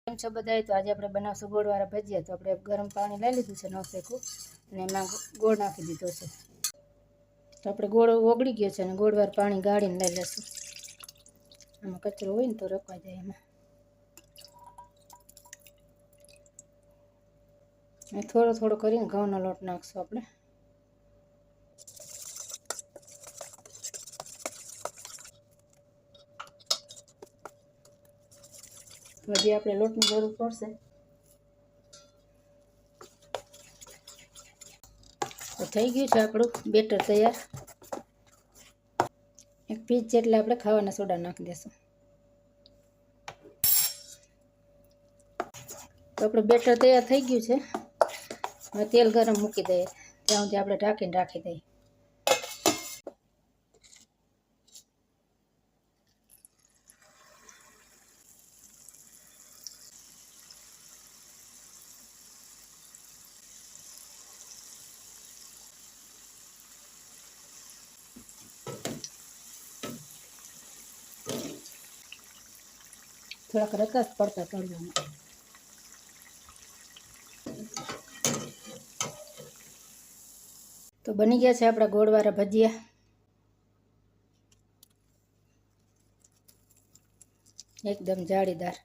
કેમ છો બધાય? તો આજે આપણે બનાવશું ગોળવાળા ભજીયા. તો આપણે ગરમ પાણી લઈ લીધું છે નવસેકું અને એમાં ગોળ નાખી દીધો છે. તો આપણે ગોળ ઓગળી ગયો છે અને ગોળવાળું પાણી ગાળીને લઈ લઈશું. આમાં કચરો હોય ને તો રોકાઈ જાય એમાં. થોડો થોડો કરીને ઘઉંનો લોટ નાખશું આપણે. હજી આપણે લોટની જરૂર પડશે. તો થઈ ગયું છે આપણું બેટર તૈયાર. એક પીસ જેટલા આપણે ખાવાના સોડા નાખી દઈશું. તો આપણું બેટર તૈયાર થઈ ગયું છે. હવે તેલ ગરમ મૂકી દઈએ, ત્યાં સુધી આપણે ઢાંકીને રાખી દઈએ. થોડાક રકાસ પડતા તળવાના. તો બની ગયા છે આપણા ગોળવાળા ભજીયા. એકદમ જાળીદાર.